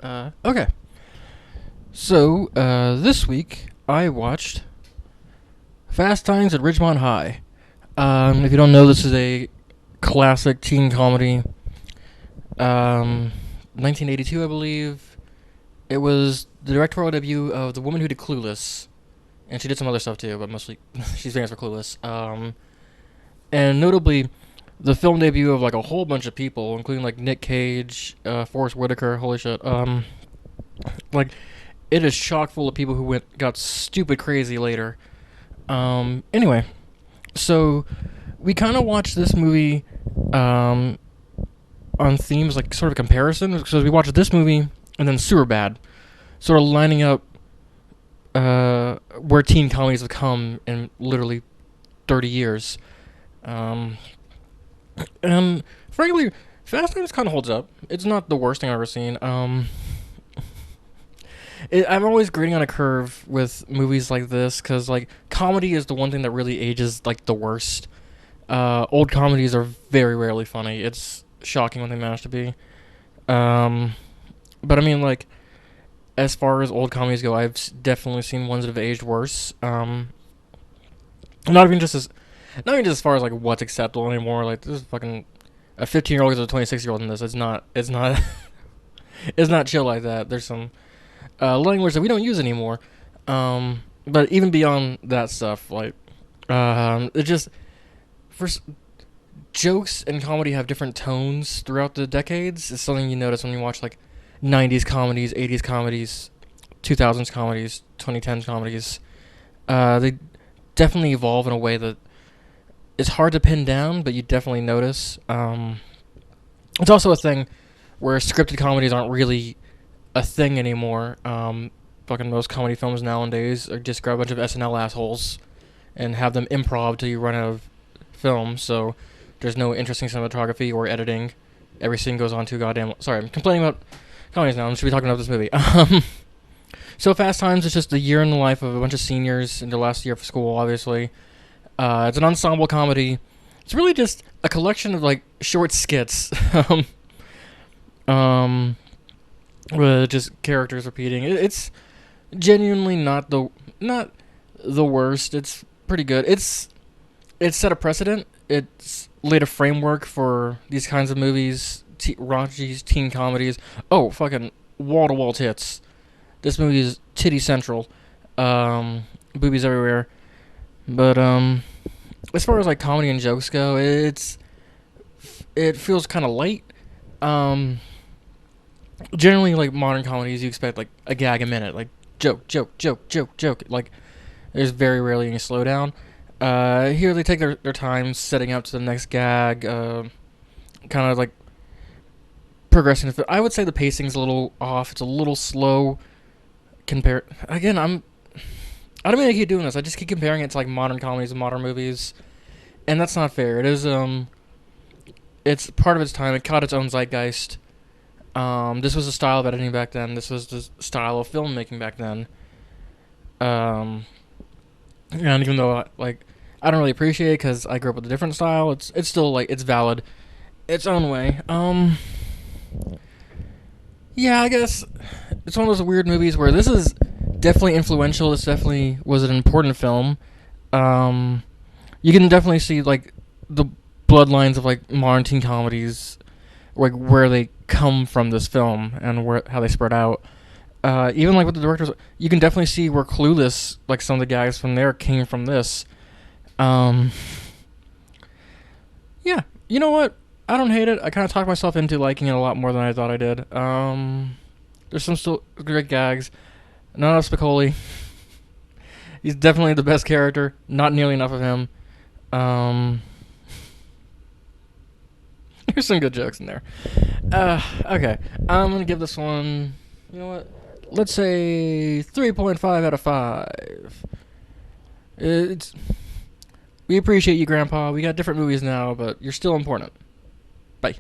Okay. So, this week I watched Fast Times at Ridgemont High. If you don't know, this is a classic teen comedy. 1982, I believe. It was the directorial debut of the woman who did Clueless, and she did some other stuff too, but mostly she's famous for Clueless. And notably, the film debut of like a whole bunch of people, including like Nick Cage, Forrest Whitaker. Holy shit! Like it is chock full of people who got stupid crazy later. Anyway, so we kind of watched this movie on themes like sort of comparison. So we watched this movie and then Superbad, sort of lining up where teen comedies have come in literally 30 years. And frankly, Fast Times kind of holds up. It's not the worst thing I've ever seen. I'm always grading on a curve with movies like this because like comedy is the one thing that really ages like the worst. Old comedies are very rarely funny. It's shocking when they manage to be. But I mean, like, as far as old comedies go, I've definitely seen ones that have aged worse. Not even just as far as like what's acceptable anymore. Like, this is fucking a 15-year-old is a 26-year-old in this. It's not. It's not chill like that. There's some language that we don't use anymore. But even beyond that stuff, like, it just jokes and comedy have different tones throughout the decades. It's something you notice when you watch like 90s comedies, 80s comedies, 2000s comedies, 2010s comedies. They definitely evolve in a way that is hard to pin down, but you definitely notice. It's also a thing where scripted comedies aren't really a thing anymore. Fucking most comedy films nowadays are just grab a bunch of SNL assholes and have them improv till you run out of film. So there's no interesting cinematography or editing. Every scene goes on too goddamn. Sorry, I'm complaining about comedies now. I should be talking about this movie. So Fast Times is just a year in the life of a bunch of seniors in their last year for school, obviously. It's an ensemble comedy. It's really just a collection of like short skits. With just characters repeating. It's genuinely not the worst. It's pretty good. It's set a precedent. It's laid a framework for these kinds of movies, raunchy teen comedies. Oh, fucking wall-to-wall tits. This movie is titty central. Boobies everywhere. But as far as like comedy and jokes go, it feels kind of light. Generally, like modern comedies, you expect like a gag a minute, like joke, joke, joke, joke, joke. Like there's very rarely any slowdown. Here they take their time setting up to the next gag, kind of like progressing. I would say the pacing's a little off. It's a little slow. Again, I don't mean to keep doing this. I just keep comparing it to like modern comedies and modern movies, and that's not fair. It's part of its time. It caught its own zeitgeist. This was the style of editing back then. This was the style of filmmaking back then. And even though I don't really appreciate it because I grew up with a different style, it's still like it's valid, its own way. Yeah, I guess it's one of those weird movies where this is definitely influential. This definitely was an important film. You can definitely see like the bloodlines of like modern teen comedies, like where they come from this film and how they spread out. Even like with the directors, you can definitely see where Clueless, like some of the guys from there came from this. Yeah, you know what? I don't hate it. I kind of talked myself into liking it a lot more than I thought I did. There's some still great gags. Not enough Spicoli. He's definitely the best character. Not nearly enough of him. There's some good jokes in there. Okay. I'm going to give this one, you know what? Let's say 3.5 out of 5. We appreciate you, Grandpa. We got different movies now, but you're still important. Bye.